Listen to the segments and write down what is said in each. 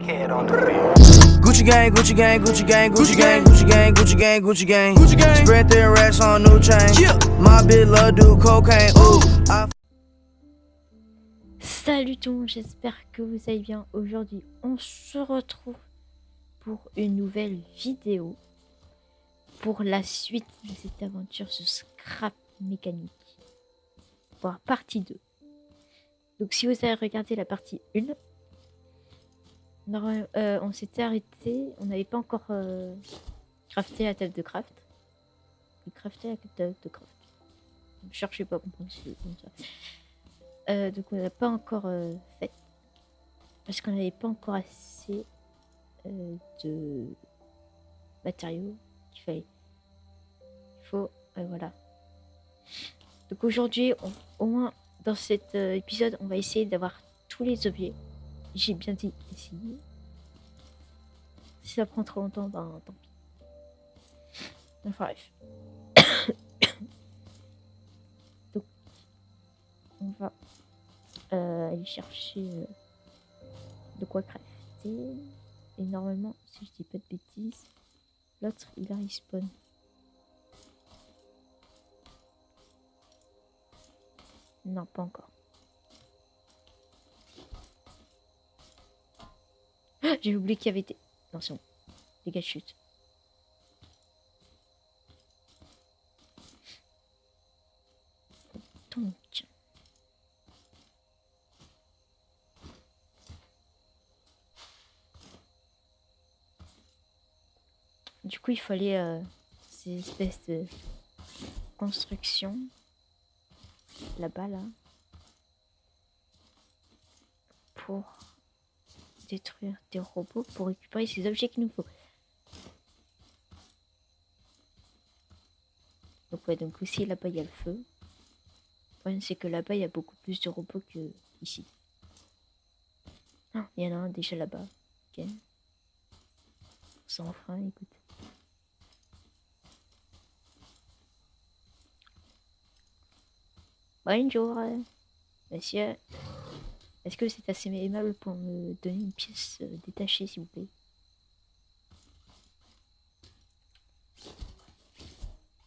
Gucci gang, Gucci gang, Gucci gang, Gucci gang, Gucci gang, Gucci gang, Gucci gang, Gucci gang. Spread their racks on new chain. My bitch love do cocaine. Ooh. Salut tout le monde, j'espère que vous allez bien. Aujourd'hui, on se retrouve pour une nouvelle vidéo pour la suite de cette aventure sur Scrap Mécanique, voire partie 2. Donc si vous avez regardé la partie 1, on s'était arrêté, on n'avait pas encore crafté la table de craft. Crafté la table de craft. Ne cherchez pas à comprendre si c'est comme ça. Donc on n'a pas encore fait, parce qu'on n'avait pas encore assez de matériaux qu'il fallait. Il faut, voilà. Donc aujourd'hui, au moins dans cet épisode, on va essayer d'avoir tous les objets. J'ai bien dit essayer. Si ça prend trop longtemps, ben tant pis. Enfin bref. Donc on va aller chercher de quoi crafter. Et normalement, si je dis pas de bêtises, l'autre il a respawn. Non, pas encore. J'ai oublié qu'il y avait des... Non, c'est bon. Les gars, chute. Donc... Du coup, il fallait ces espèces de construction là-bas, là, pour détruire des robots, pour récupérer ces objets qu'il nous faut. Donc ouais, donc aussi là-bas il y a le feu. Le problème c'est que là-bas il y a beaucoup plus de robots que ici. Il y en a un déjà là-bas. Ok. Sans frein, écoute. Bonjour, monsieur. Est-ce que c'est assez aimable pour me donner une pièce détachée, s'il vous plaît?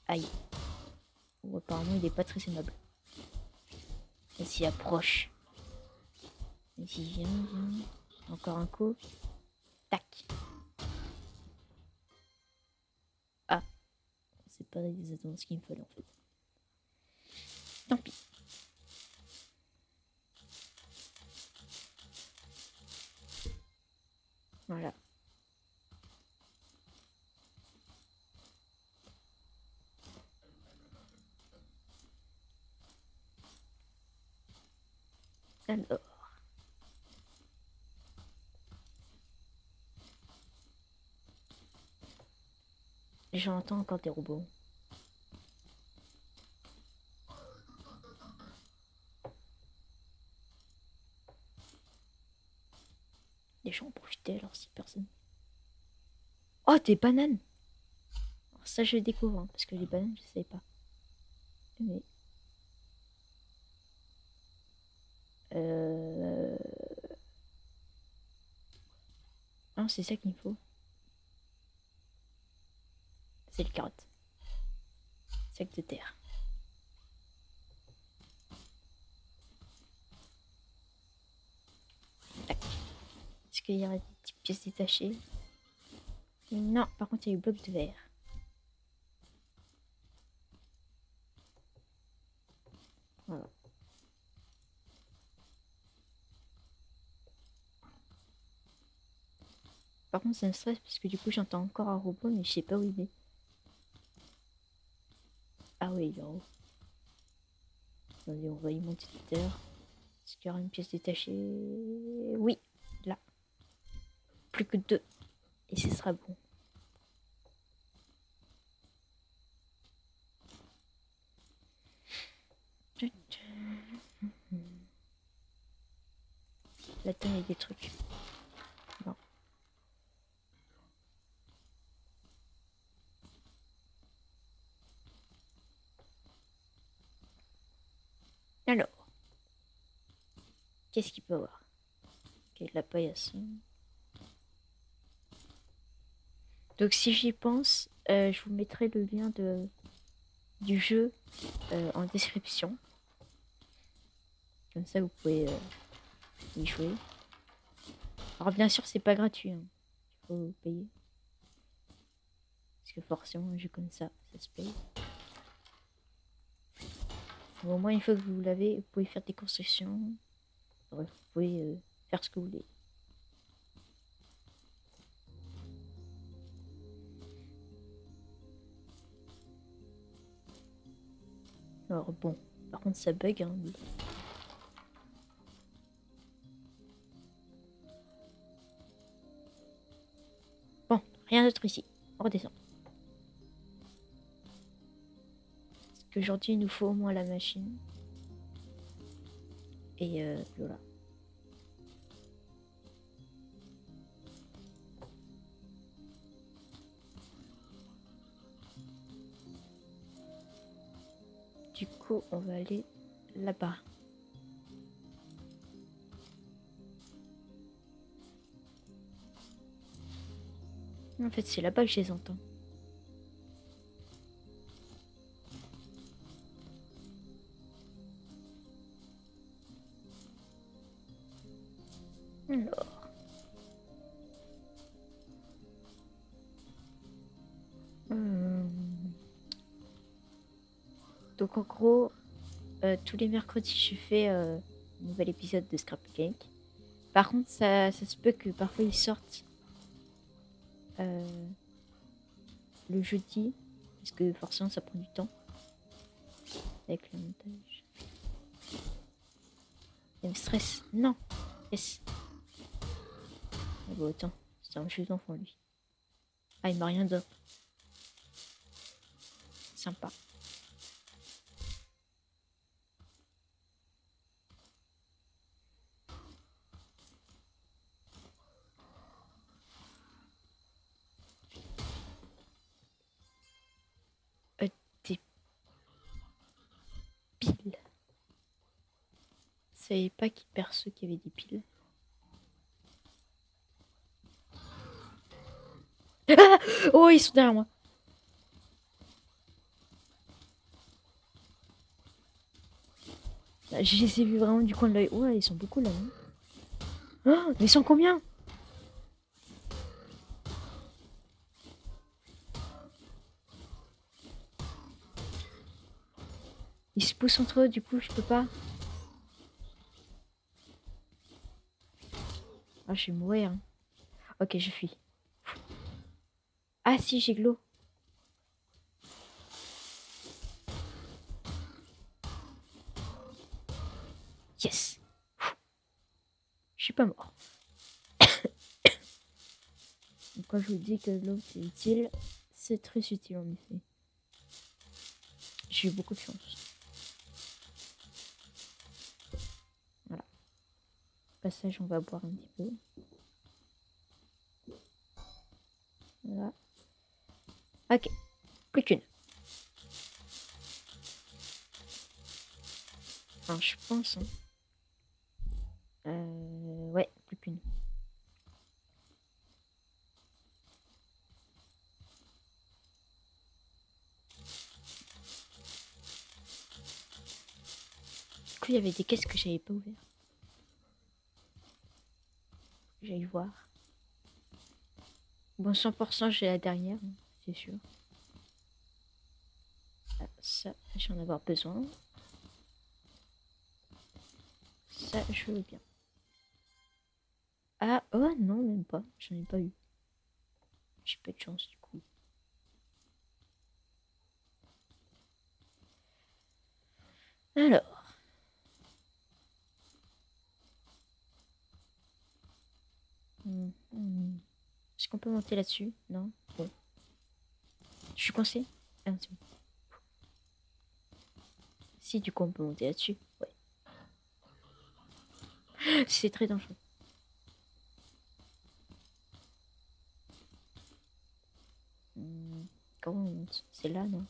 Aïe. Oh, apparemment, il est pas très aimable. Il s'y approche. Vas-y, viens, viens. Encore un coup. Tac. Ah. C'est pas exactement ce qu'il me fallait, en fait. Tant pis. Voilà. Alors. J'entends encore des robots. Les gens en profitaient alors si personne. Oh, des bananes! Alors ça, je le découvre, hein, parce que les bananes, je savais pas. Mais. Non, c'est ça qu'il me faut. C'est les carottes. Sac de terre. Tac. Est-ce qu'il y aurait des petites pièces détachées? Non, par contre, il y a eu bloc de verre. Voilà. Par contre, ça me stresse parce que du coup, j'entends encore un robot, mais je sais pas où il est. Ah oui, il est en haut. Attendez, on va y monter tout à l'heure. Est-ce qu'il y aura une pièce détachée? Oui, là. Plus que 2. Et ce sera bon. Là-dedans, il y a des trucs. Non. Alors. Qu'est-ce qu'il peut avoir? Ok, de la paillasson. Donc si j'y pense, je vous mettrai le lien du jeu en description. Comme ça, vous pouvez y jouer. Alors bien sûr, c'est pas gratuit. Hein. Il faut payer. Parce que forcément, je connais ça, ça se paye. Mais au moins, une fois que vous l'avez, vous pouvez faire des constructions. Bref, vous pouvez faire ce que vous voulez. Alors bon, par contre ça bug. Hein, mais... Bon, rien d'autre ici. On redescend. Parce qu'aujourd'hui il nous faut au moins la machine. Et voilà. Du coup, on va aller là-bas. En fait, c'est là-bas que je les entends. Alors. Donc en gros, tous les mercredis, je fais un nouvel épisode de Scrap Cake. Par contre, ça se peut que parfois ils sortent le jeudi, parce que forcément ça prend du temps avec le montage. Il me stresse. Non. Yes. Ah bah attends, c'est un jeu d'enfant lui. Ah, il m'a rien d'autre. Sympa. Des piles. Je savais pas qu'il perçoit qu'il y avait des piles. Ah, oh, ils sont derrière moi. Je les ai vus vraiment du coin de l'œil. Ouais, ils sont beaucoup là. Hein. Oh, mais ils sont combien? Ils se poussent entre eux, du coup, je peux pas. Ah, je vais mourir. Hein. Ok, je fuis. Ah, si, j'ai de l'eau. Yes. Je suis pas mort. Donc, quand je vous dis que l'eau c'est utile, c'est très utile en effet. J'ai eu beaucoup de chance. Voilà. Passage, on va boire un petit peu. Voilà. Ok. Plus qu'une. Enfin, je pense. Hein. Ouais, plus qu'une. Du coup, il y avait des caisses que j'avais pas ouvertes. J'aille voir. Bon, 100% j'ai la dernière, hein, c'est sûr. Ah, ça, je vais en avoir besoin. Ça, je veux bien. Ah, oh non, même pas. J'en ai pas eu. J'ai pas de chance du coup. Alors. Est-ce qu'on peut monter là-dessus? Non? Bon. Je suis coincée? Ah, c'est bon. Si, du coup, on peut monter là-dessus. Ouais. C'est très dangereux. Comment on monte? C'est là, non?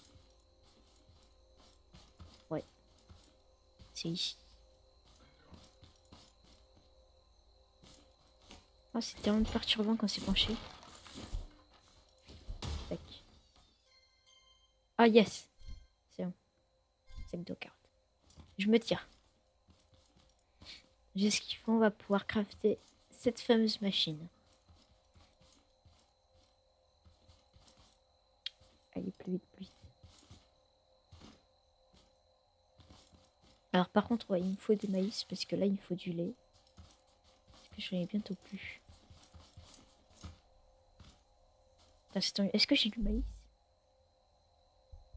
Ouais. C'est ici. Oh, c'est tellement perturbant quand c'est penché. Ah yes. C'est bon. Sac de carottes. Je me tire. J'ai ce qu'il faut, on va pouvoir crafter cette fameuse machine. Allez, plus vite, plus vite. Alors par contre, ouais, il me faut des maïs parce que là, il me faut du lait. Parce que j'en ai bientôt plus. Est-ce que j'ai du maïs?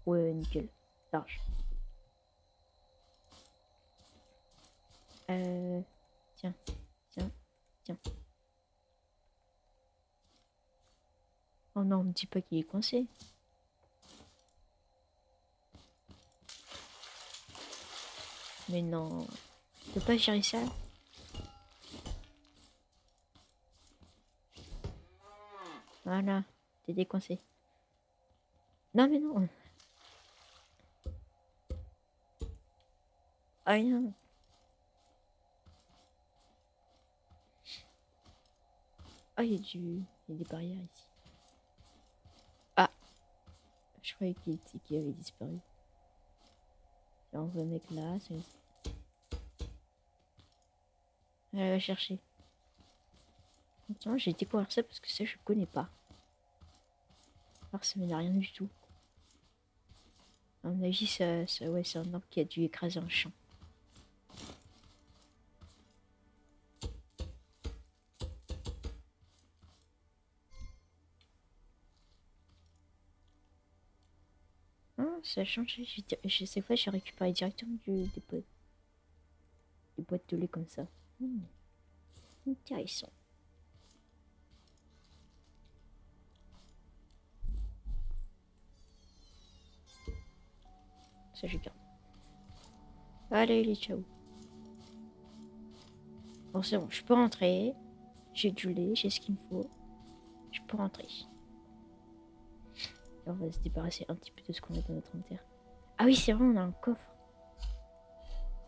Ouais, nickel. Large. Tiens, tiens, tiens. Oh non, on me dit pas qu'il est coincé. Mais non, je peux pas gérer ça. Voilà, t'es décoincé. Non mais non. Ah non. Ah, il y a des barrières ici. Ah, je croyais qu'il avait disparu. Là, on va mettre là. Elle va chercher. Attends, j'ai découvert ça parce que ça, je connais pas. Alors, ça mène à rien du tout. À mon avis, ouais, c'est un arbre qui a dû écraser un champ. Ah, ça a changé. Cette fois, j'ai récupéré directement des boîtes de lait comme ça. Intéressant. Ça, je garde. Allez, les ciao. Bon, c'est bon, je peux rentrer. J'ai du lait, j'ai ce qu'il me faut. Je peux rentrer. Et on va se débarrasser un petit peu de ce qu'on a dans notre inventaire. Ah oui, c'est vrai, on a un coffre.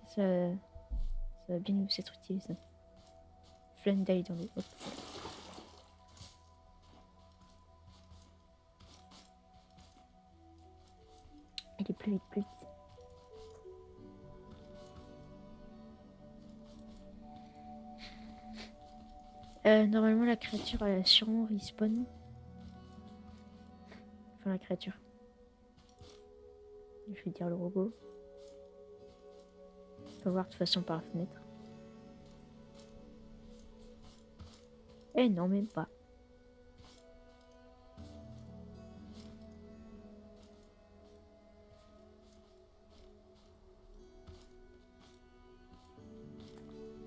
Ça, ça va bien nous être utile, ça. Flemme d'aller dans les... Hop. Il est plus vite, plus vite. Normalement, la créature, elle a sûrement respawn. Enfin, la créature. Je vais dire le robot. On peut voir de toute façon par la fenêtre. Eh non, même pas.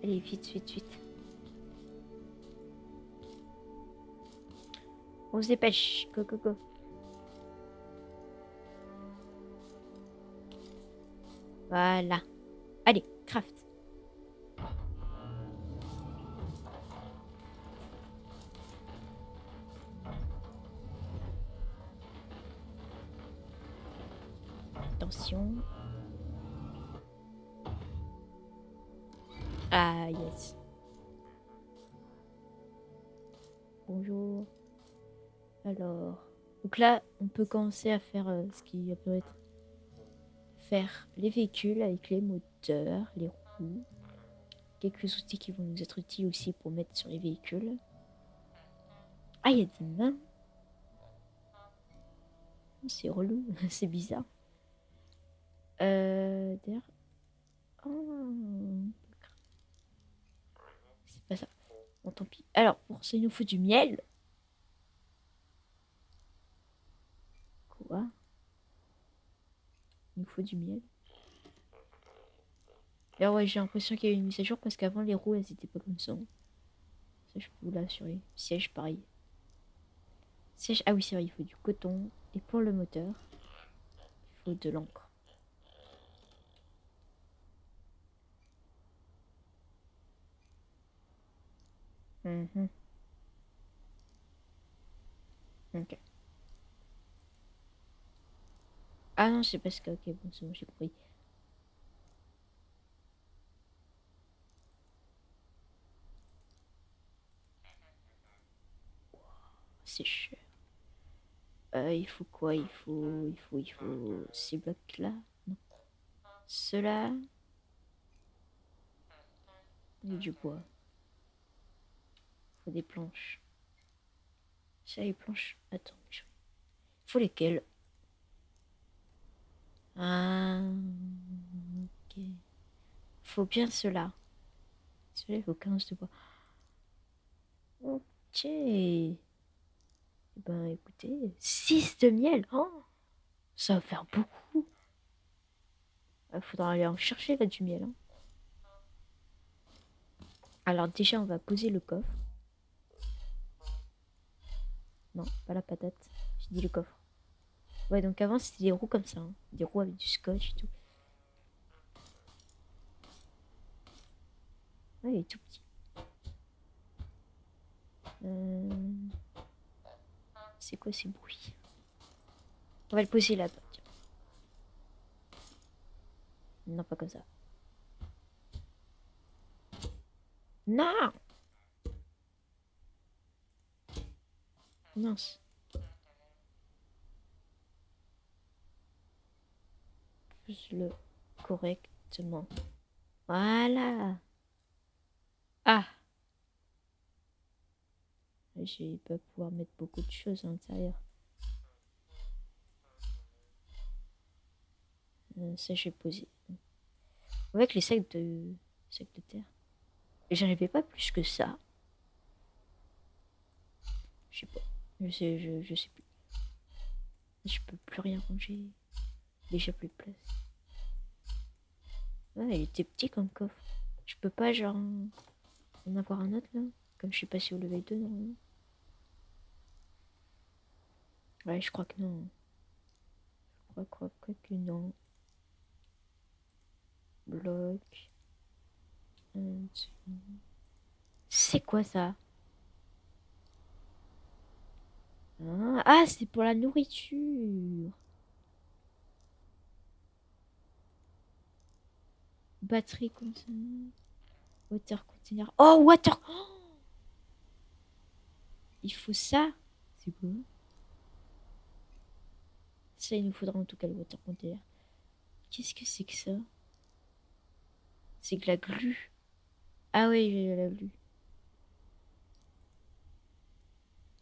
Allez, vite, vite, vite. On se dépêche. Go, go, go. Voilà. Allez, craft. Attention. Ah, yes. Bonjour. Alors. Donc là, on peut commencer à faire ce qui peut être... Faire les véhicules avec les moteurs, les roues. Quelques outils qui vont nous être utiles aussi pour mettre sur les véhicules. Ah, il y a des mains. C'est relou, c'est bizarre. D'ailleurs... Oh. C'est pas ça. Bon, tant pis. Alors, pour ça, il nous faut du miel. Quoi? Il nous faut du miel. Alors ouais, j'ai l'impression qu'il y a eu une mise à jour parce qu'avant, les roues, elles étaient pas comme ça. Ça, je peux vous l'assurer. Siège, pareil. Siège... Ah oui, c'est vrai, il faut du coton. Et pour le moteur, il faut de l'encre. Mhm. Ok. Ah non, c'est parce que... Ok, bon, c'est bon, j'ai compris. C'est cher. Il faut quoi? Il faut ces blocs-là. Non. Ceux-là. Et du bois. Il faut des planches. Ça, les planches. Attends. Il faut lesquelles? Ah. Ok. Faut bien ceux-là. Ceux-là, il faut 15 de bois. Ok. Eh ben, écoutez. 6 de miel. Oh, ça va faire beaucoup. Il faudra aller en chercher là du miel. Hein. Alors déjà, on va poser le coffre. Non, pas la patate. J'ai dit le coffre. Ouais, donc avant, c'était des roues comme ça. Hein. Des roues avec du scotch et tout. Ouais, il est tout petit. C'est quoi ces bruits? On va le poser là-bas. Tiens. Non, pas comme ça. Non! Mince. Pose-le correctement. Voilà. Ah! Je vais pas pouvoir mettre beaucoup de choses à l'intérieur. Ça, je vais poser. Avec les sacs de terre. J'en avais pas plus que ça. Je sais pas. Je sais plus. Je peux plus rien ranger. Déjà plus de place. Ouais, il était petit comme coffre. Je peux pas, genre, en avoir un autre là. Comme je suis passé au level 2 normalement. Ouais, je crois que non. Je crois que non. Bloc. C'est quoi ça? Ah, c'est pour la nourriture. Batterie conteneur. Water container. Oh, water. Oh, il faut ça. C'est quoi? Ça, il nous faudra en tout cas le water container. Qu'est-ce que c'est que ça? C'est de la glu. Ah oui, j'ai de la glu.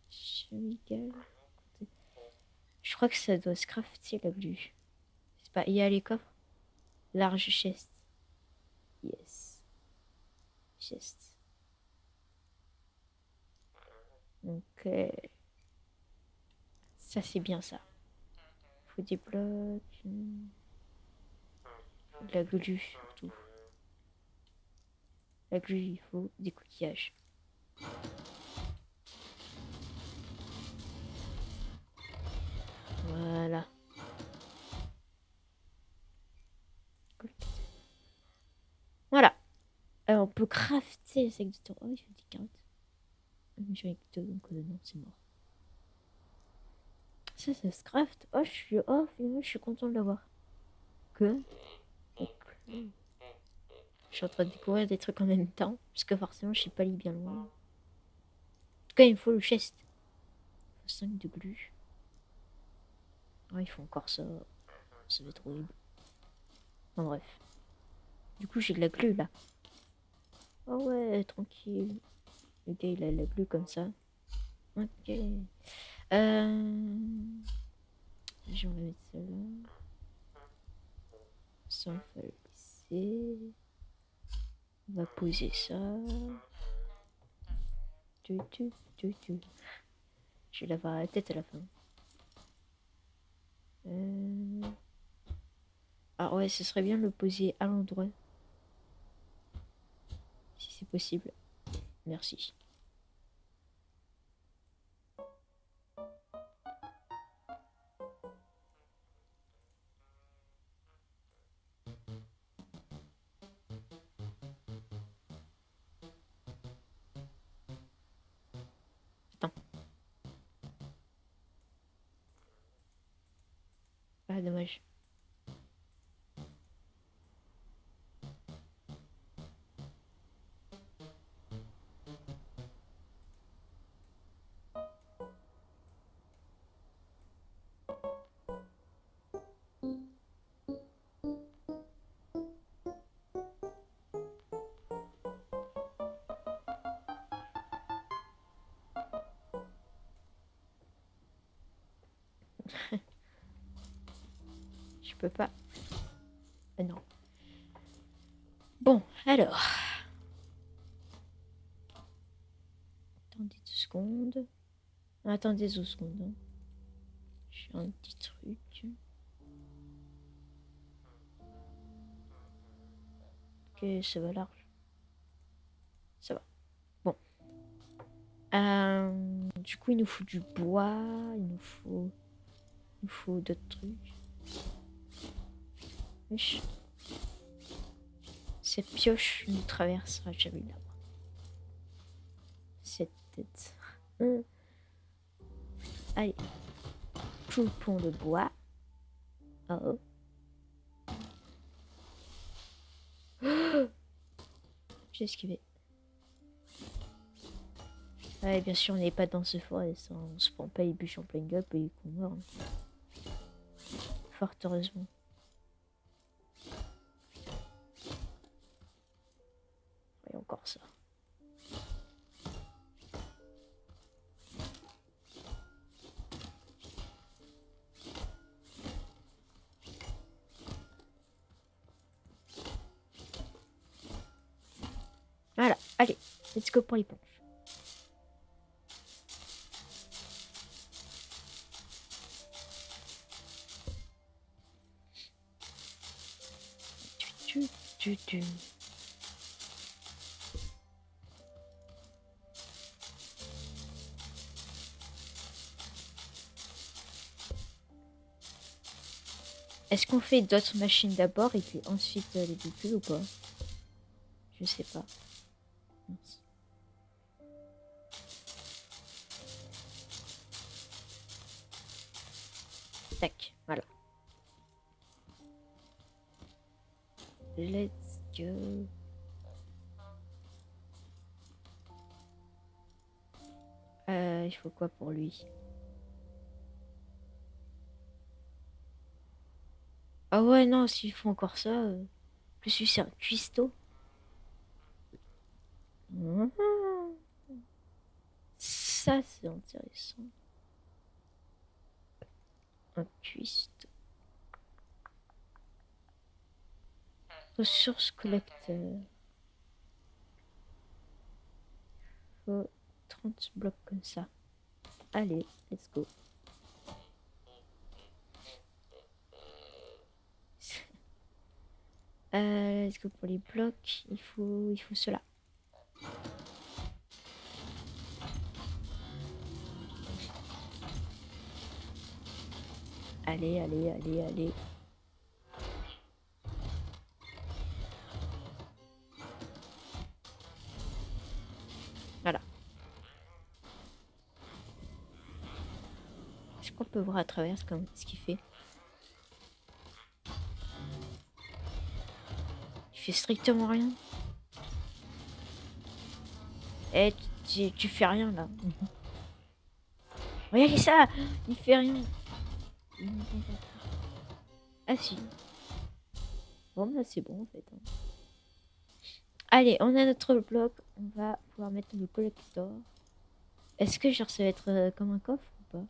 Chemical. Je crois que ça doit se crafter la glu. C'est pas. Il y a les coffres. Large chest. Yes. Chest. Donc, ça c'est bien ça. Faut des blocs. De la glu surtout. La glu, il faut des coquillages. Voilà. Voilà. On peut crafter les sacs de tour. Oh, il faut des carottes. J'ai avec deux, donc non, c'est mort. Ça se craft. Oh, finalement, je suis content de l'avoir. Que? Je suis en train de découvrir des trucs en même temps. Parce que forcément, je sais pas aller bien loin. En tout cas, il me faut le chest. Il faut 5 de glu. Ah, il faut encore ça. Ça va être horrible. Enfin, bref. Du coup, j'ai de la glu là. Oh ouais, tranquille. Le gars, il a la glu comme ça. Ok. Je vais mettre ça là. Ça, on va le laisser. On va poser ça. Je vais l'avoir à la tête à la fin. Ah ouais, ce serait bien de le poser à l'endroit. Si c'est possible. Merci. Attends. Ah, dommage. Je peux pas. Non. Bon, alors. Attendez 2 secondes. Attendez 2 secondes. Hein. J'ai un petit truc. Ok, ça va large. Ça va. Bon. Du coup, il nous faut du bois. Il nous faut d'autres trucs. Wesh. Cette pioche ne traversera jamais là. Cette tête. Allez. Poupon de bois. Oh. J'ai esquivé. Ouais, bien sûr, on n'est pas dans ce forêt. Ça, on se prend pas les bûches en plein gap et qu'on meurt. Fort heureusement. Et encore ça. Voilà, allez, let's go pour l'éponge. Tu. Est-ce qu'on fait d'autres machines d'abord et puis ensuite les véhicules ou pas? Je sais pas. Mince. Tac, voilà. Let's go. Il faut quoi pour lui? Ah ouais, non, s'il faut encore ça, je suis c'est un cuistot. Ça, c'est intéressant. Un cuistot. Ressources collecteur. Faut 30 blocs comme ça. Allez, let's go. Let's go pour les blocs. Il faut cela. Allez. Voilà. Est-ce qu'on peut voir à travers ce qu'il fait? Il fait strictement rien. Eh, tu fais rien là. Regardez ça, il fait rien. Ah si. Bon, bah c'est bon en fait. Hein. Allez, on a notre bloc. On va pouvoir mettre le collector. Est-ce que genre ça va être comme un coffre ou pas?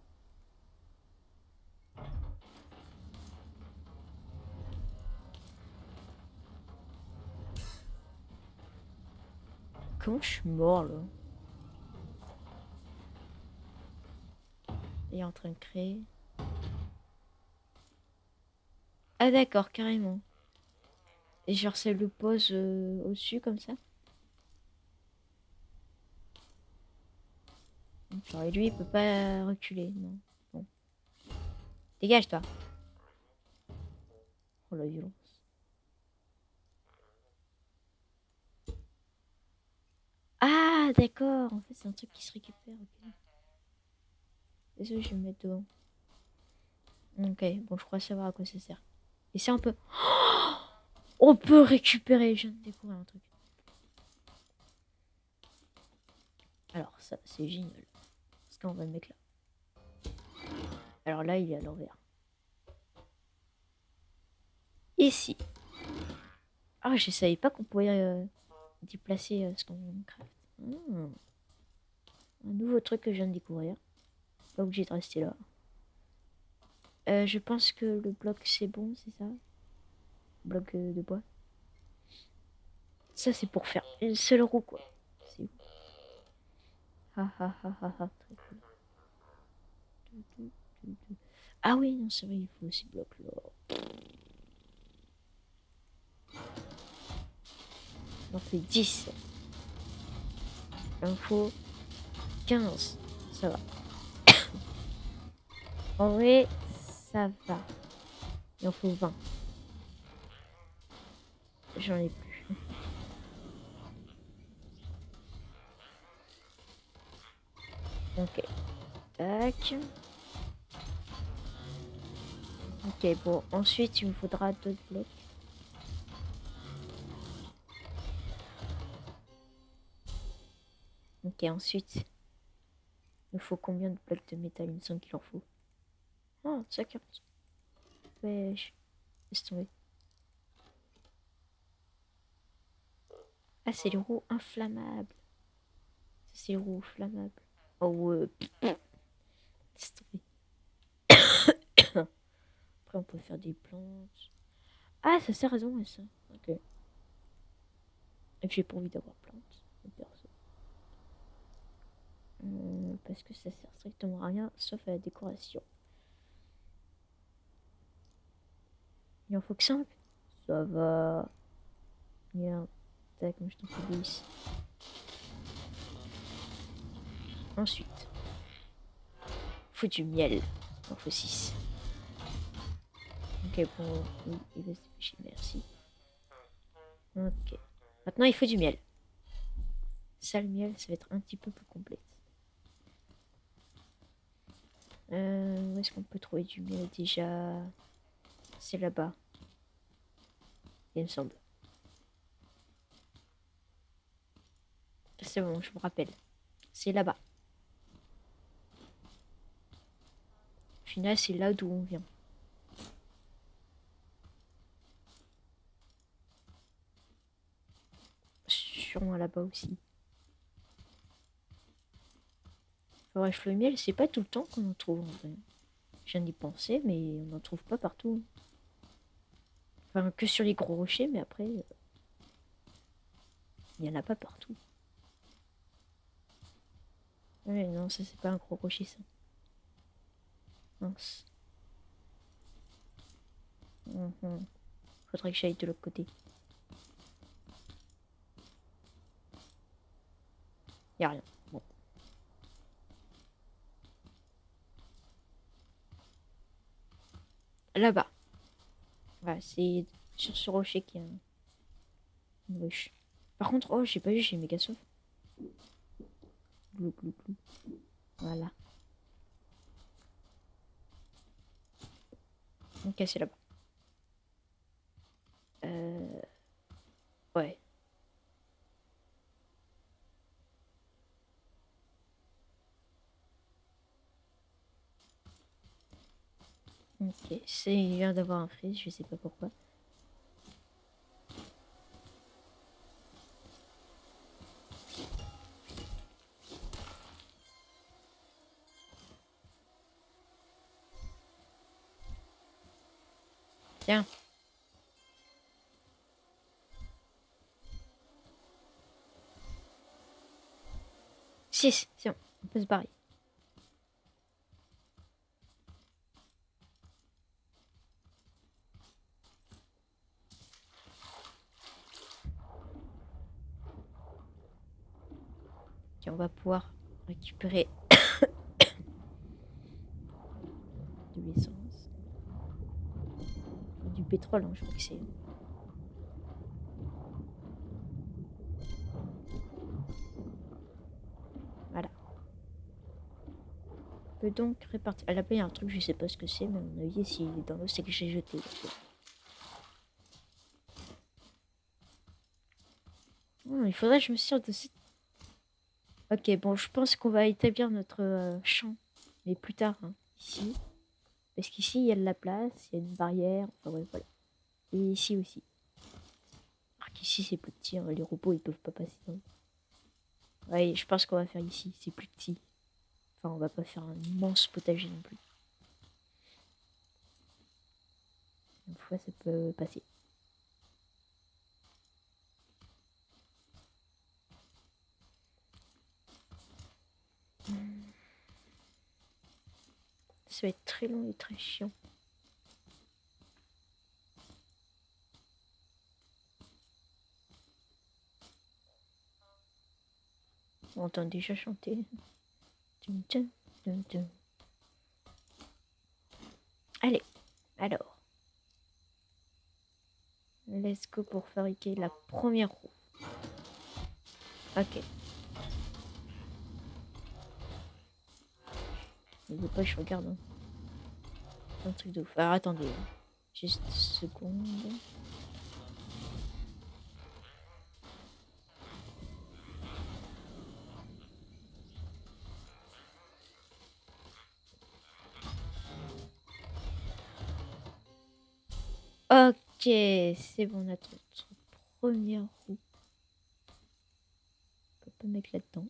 Comment je suis mort là? Il est en train de créer. Ah d'accord, carrément. Et genre ça le pose au-dessus comme ça. Genre, et lui il peut pas reculer, non. Bon. Dégage toi. Oh la violence. Ah d'accord, en fait c'est un truc qui se récupère. Okay. Désolé, je vais me mettre devant. Ok, bon je crois savoir à quoi ça sert. Et ça on peut... On peut récupérer, je viens de découvrir un truc. Alors ça c'est génial. Parce qu'on va le mettre là. Alors là il est à l'envers. Ici. Ah je savais pas qu'on pouvait déplacer ce qu'on craft. Un nouveau truc que je viens de découvrir. Pas obligé de rester là. Je pense que le bloc c'est bon, c'est ça? Bloc de bois. Ça c'est pour faire une seule roue quoi. C'est bon. Ha ha ha ha ha, très cool. Ah oui, non, c'est vrai, il faut ces blocs là. Il en fait 10. Il en faut 15. Ça va. En vrai, ça va. Il en faut 20. J'en ai plus. Ok. Tac. Ok, bon. Ensuite, il me faudra d'autres blocs. Ok, ensuite, il me faut combien de blocs de métal? Il me semble qu'il en faut. Oh, ça 40. Wesh. Laisse tomber. Ah, c'est les roues inflammables. Ça, c'est les roues flammables. Oh, laisse tomber. Après, on peut faire des plantes. Ah, ça sert à raison, ça. Ok. Et puis, j'ai pas envie d'avoir plantes. Perso. Parce que ça sert strictement à rien, sauf à la décoration. Il en faut que 5. Ça va. Merde. Tac, moi je t'en fais 10. Ensuite, faut du miel. Il en faut 6. Ok, bon, oui, il va se dépêcher, merci. Ok. Maintenant, il faut du miel. Ça, le miel, ça va être un petit peu plus complexe. Où est-ce qu'on peut trouver du miel déjà? C'est là-bas. Il me semble. C'est bon, je me rappelle. C'est là-bas. Au final, c'est là d'où on vient. Sûrement là-bas aussi. Bref, le miel, c'est pas tout le temps qu'on en trouve en vrai. Je viens d'y penser, mais on n'en trouve pas partout. Enfin, que sur les gros rochers, mais après, il n'y en a pas partout. Ouais, non, ça, c'est pas un gros rocher, ça. Mince. Faudrait que j'aille de l'autre côté. Y a rien. Bon. Là-bas. Voilà, c'est sur ce rocher qu'il y a une ruche. Par contre, oh, j'ai pas vu, j'ai méga soif. Glou, glou, glou. Voilà. Ok, c'est là-bas. Ouais. Ok, c'est il vient d'avoir un freeze, je sais pas pourquoi. Tiens. 6, c'est bon, on peut se barrer. Tiens, on va pouvoir récupérer de l'essence. Du pétrole, hein, je crois que c'est. Voilà. On peut donc répartir. À la bas, il y a un truc, je sais pas ce que c'est, mais à mon avis, s'il est dans l'eau, c'est que j'ai jeté. Il faudrait que je me serve de cette. Ok, bon, je pense qu'on va établir notre champ, mais plus tard, hein, ici. Parce qu'ici, il y a de la place, il y a une barrière, enfin ouais, voilà. Et ici aussi. Alors qu'ici, c'est plus petit, hein, les robots, ils peuvent pas passer dedans. Ouais, je pense qu'on va faire ici, c'est plus petit. Enfin, on va pas faire un immense potager non plus. Une fois, ça peut passer. Ça va être très long et très chiant. On entend déjà chanter. Tum, tum, tum, tum. Allez, alors. Let's go pour fabriquer la première roue. Ok. Il veut pas que je regarde. Hein. Un truc de ouf. Alors attendez. Juste une seconde. Ok, c'est bon, on a notre première roue. On peut pas mettre là-dedans.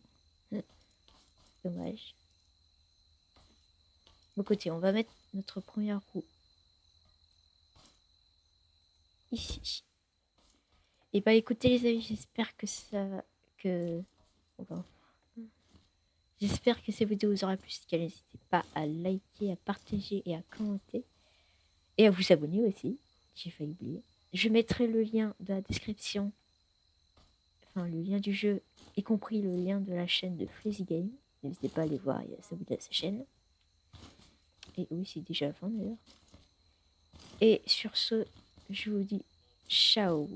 Dommage. Bon côté, on va mettre notre première roue ici. Et bah écoutez les amis, j'espère que ça... que... Enfin, j'espère que cette vidéo vous aura plu. Si n'hésitez pas à liker, à partager et à commenter. Et à vous abonner aussi. J'ai failli oublier. Je mettrai le lien de la description. Enfin, le lien du jeu, y compris le lien de la chaîne de Freezy Game. N'hésitez pas à aller voir, il y a sa vidéo à sa chaîne. Et oui, c'est déjà la fin d'ailleurs. Et sur ce, je vous dis ciao.